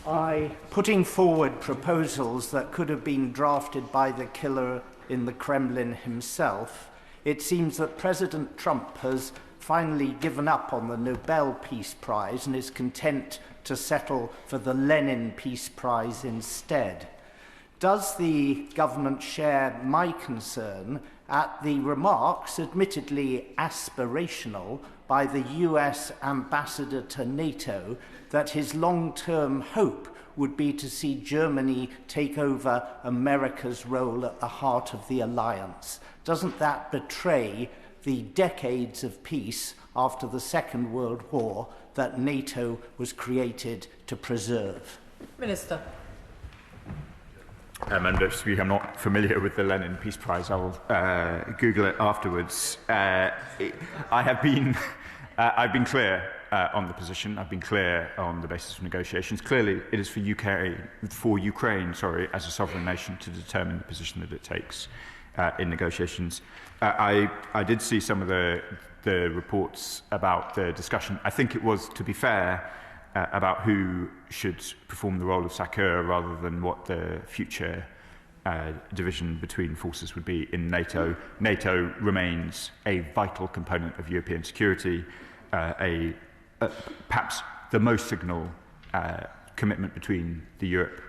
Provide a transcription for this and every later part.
by putting forward proposals that could have been drafted by the killer in the Kremlin himself, it seems that President Trump has finally given up on the Nobel Peace Prize and is content to settle for the Lenin Peace Prize instead. Does the government share my concern at the remarks, admittedly aspirational, by the US ambassador to NATO that his long-term hope would be to see Germany take over America's role at the heart of the alliance? Doesn't that betray the decades of peace after the Second World War that NATO was created to preserve? Minister. Madam Speaker, I'm not familiar with the Lenin Peace Prize. I'll Google it afterwards. I've been clear on the position. I've been clear on the basis of negotiations. Clearly, it is for Ukraine, as a sovereign nation, to determine the position that it takes in negotiations. I did see some of the reports about the discussion. I think it was, to be fair, about who should perform the role of saqueur rather than what the future division between forces would be in NATO. NATO remains a vital component of European security, perhaps the most signal commitment between Europe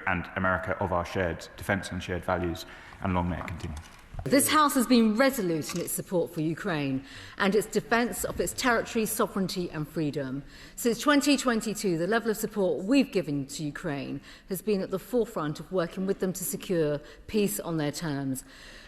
and America of our shared defence and shared values, and long may it continue. This House has been resolute in its support for Ukraine and its defence of its territory, sovereignty and freedom. Since 2022, the level of support we've given to Ukraine has been at the forefront of working with them to secure peace on their terms.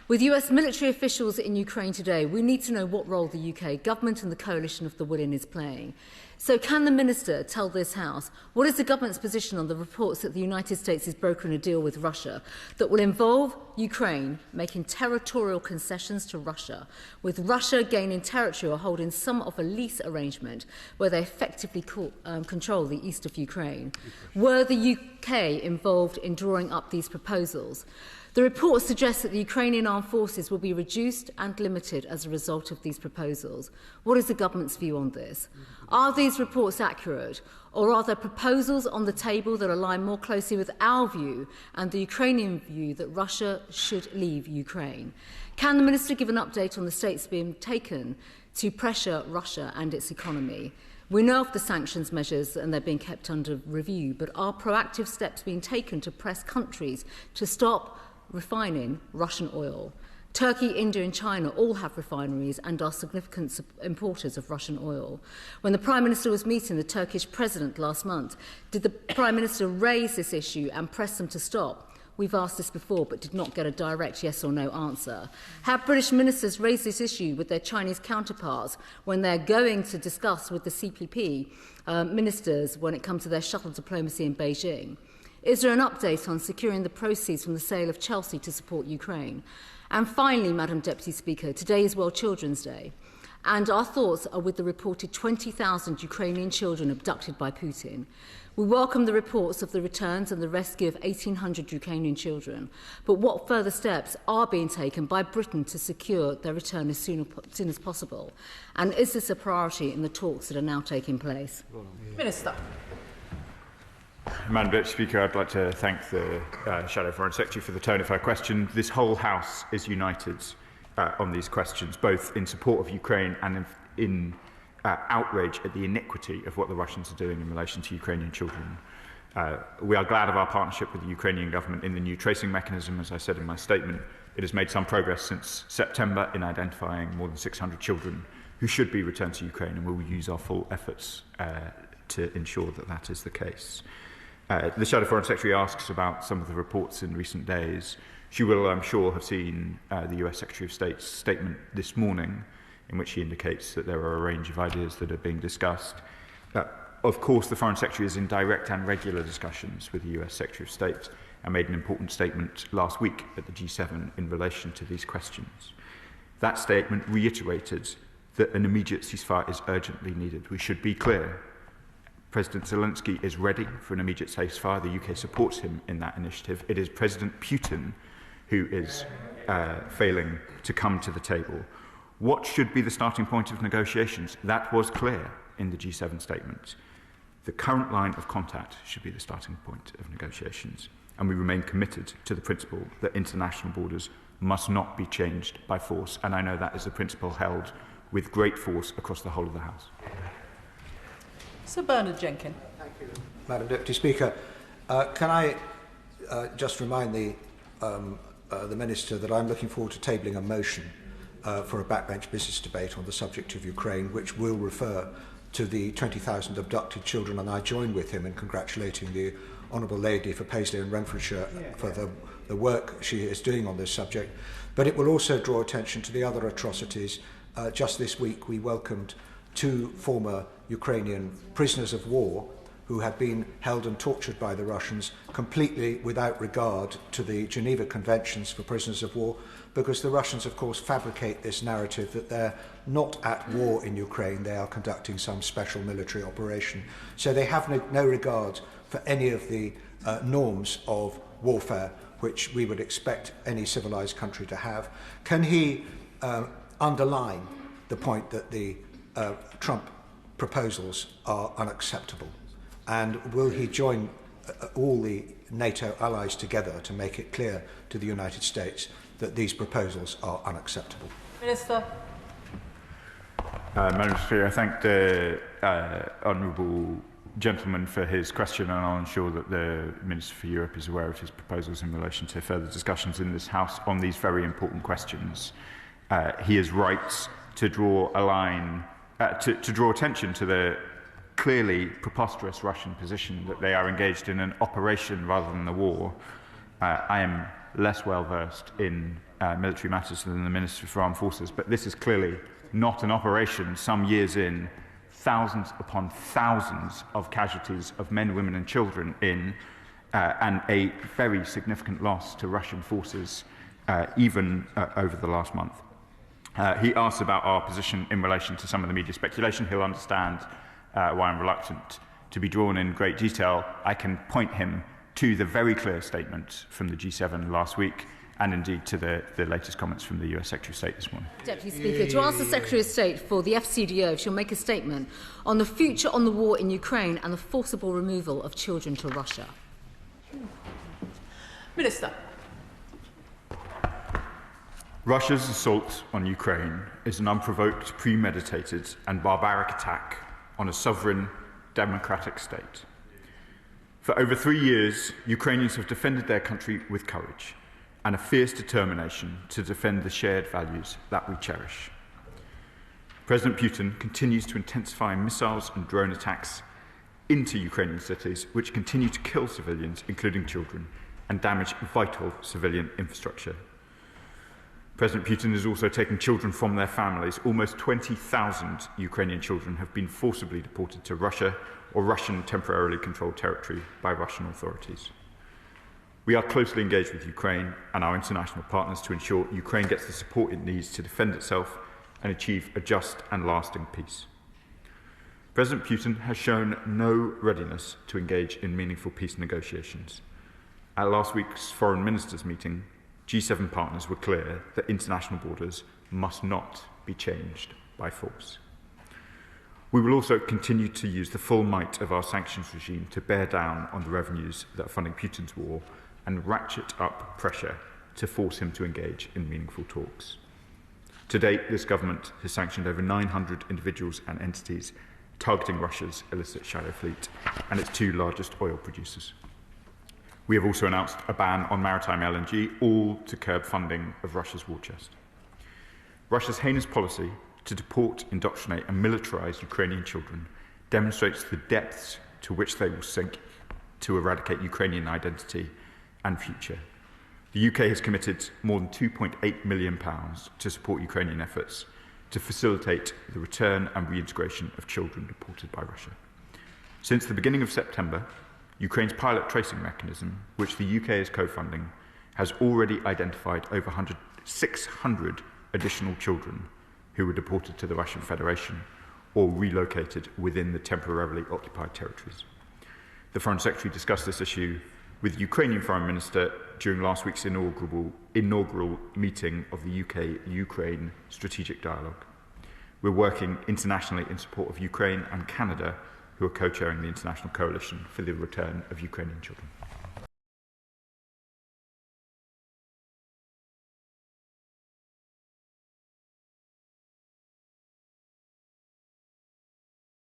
With US military officials in Ukraine today, we need to know what role the UK government and the coalition of the willing is playing. So can the Minister tell this House what is the government's position on the reports that the United States is brokering a deal with Russia that will involve Ukraine making territorial concessions to Russia, with Russia gaining territory or holding some of a lease arrangement where they effectively control the east of Ukraine? Were the UK involved in drawing up these proposals? The report suggests that the Ukrainian armed forces will be reduced and limited as a result of these proposals. What is the government's view on this? Are these reports accurate, or are there proposals on the table that align more closely with our view and the Ukrainian view that Russia should leave Ukraine? Can the Minister give an update on the steps being taken to pressure Russia and its economy? We know of the sanctions measures and they're being kept under review, but are proactive steps being taken to press countries to stop refining Russian oil? Turkey, India and China all have refineries and are significant importers of Russian oil. When the Prime Minister was meeting the Turkish President last month, did the Prime Minister raise this issue and press them to stop? We've asked this before but did not get a direct yes or no answer. Have British ministers raised this issue with their Chinese counterparts when they're going to discuss with the CPP ministers when it comes to their shuttle diplomacy in Beijing? Is there an update on securing the proceeds from the sale of Chelsea to support Ukraine? And finally, Madam Deputy Speaker, today is World Children's Day, and our thoughts are with the reported 20,000 Ukrainian children abducted by Putin. We welcome the reports of the returns and the rescue of 1,800 Ukrainian children, but what further steps are being taken by Britain to secure their return as soon as possible? And is this a priority in the talks that are now taking place? Minister. Madam Speaker, I'd like to thank the Shadow Foreign Secretary for the tone of her question. This whole House is united on these questions, both in support of Ukraine and in outrage at the iniquity of what the Russians are doing in relation to Ukrainian children. We are glad of our partnership with the Ukrainian government in the new tracing mechanism. As I said in my statement, it has made some progress since September in identifying more than 600 children who should be returned to Ukraine, and we will use our full efforts to ensure that that is the case. The Shadow Foreign Secretary asks about some of the reports in recent days. She will, I'm sure, have seen the US Secretary of State's statement this morning, in which he indicates that there are a range of ideas that are being discussed. Of course, the Foreign Secretary is in direct and regular discussions with the US Secretary of State and made an important statement last week at the G7 in relation to these questions. That statement reiterated that an immediate ceasefire is urgently needed. We should be clear. President Zelensky is ready for an immediate ceasefire. The UK supports him in that initiative. It is President Putin who is failing to come to the table. What should be the starting point of negotiations? That was clear in the G7 statement. The current line of contact should be the starting point of negotiations, and we remain committed to the principle that international borders must not be changed by force, and I know that is a principle held with great force across the whole of the House. Sir Bernard Jenkin. Thank you, Madam Deputy Speaker. Can I just remind the Minister that I'm looking forward to tabling a motion for a backbench business debate on the subject of Ukraine, which will refer to the 20,000 abducted children, and I join with him in congratulating the Honourable Lady for Paisley and Renfrewshire for the work she is doing on this subject. But it will also draw attention to the other atrocities. Just this week we welcomed 2 former Ukrainian prisoners of war who had been held and tortured by the Russians completely without regard to the Geneva Conventions for prisoners of war, because the Russians, of course, fabricate this narrative that they're not at war in Ukraine, they are conducting some special military operation. So they have no regard for any of the norms of warfare which we would expect any civilized country to have. Can he underline the point that the Trump proposals are unacceptable? And will he join all the NATO allies together to make it clear to the United States that these proposals are unacceptable? Minister. Madam Speaker, I thank the honourable gentleman for his question, and I'll ensure that the Minister for Europe is aware of his proposals in relation to further discussions in this House on these very important questions. He is right to draw a line, to draw attention to the clearly preposterous Russian position that they are engaged in an operation rather than a war. I am less well versed in military matters than the Minister for Armed Forces, but this is clearly not an operation. Some years in, thousands upon thousands of casualties of men, women and children in, and a very significant loss to Russian forces even over the last month. He asked about our position in relation to some of the media speculation. He'll understand why I'm reluctant to be drawn in great detail. I can point him to the very clear statement from the G7 last week, and indeed to the latest comments from the US Secretary of State this morning. Deputy Speaker, to ask the Secretary of State for the FCDO if she'll make a statement on the future on the war in Ukraine and the forcible removal of children to Russia. Minister. Russia's assault on Ukraine is an unprovoked, premeditated and barbaric attack on a sovereign, democratic state. For over 3 years, Ukrainians have defended their country with courage and a fierce determination to defend the shared values that we cherish. President Putin continues to intensify missiles and drone attacks into Ukrainian cities, which continue to kill civilians, including children, and damage vital civilian infrastructure. President Putin is also taking children from their families. Almost 20,000 Ukrainian children have been forcibly deported to Russia or Russian temporarily controlled territory by Russian authorities. We are closely engaged with Ukraine and our international partners to ensure Ukraine gets the support it needs to defend itself and achieve a just and lasting peace. President Putin has shown no readiness to engage in meaningful peace negotiations. At last week's Foreign Ministers meeting, G7 partners were clear that international borders must not be changed by force. We will also continue to use the full might of our sanctions regime to bear down on the revenues that are funding Putin's war and ratchet up pressure to force him to engage in meaningful talks. To date, this government has sanctioned over 900 individuals and entities targeting Russia's illicit shadow fleet and its 2 largest oil producers. We have also announced a ban on maritime LNG, all to curb funding of Russia's war chest. Russia's heinous policy to deport, indoctrinate and militarise Ukrainian children demonstrates the depths to which they will sink to eradicate Ukrainian identity and future. The UK has committed more than £2.8 million to support Ukrainian efforts to facilitate the return and reintegration of children deported by Russia. Since the beginning of September, Ukraine's pilot tracing mechanism, which the UK is co-funding, has already identified over 600 additional children who were deported to the Russian Federation or relocated within the temporarily occupied territories. The Foreign Secretary discussed this issue with the Ukrainian Foreign Minister during last week's inaugural meeting of the UK-Ukraine Strategic Dialogue. We're working internationally in support of Ukraine and Canada who are co-chairing the International Coalition for the Return of Ukrainian Children.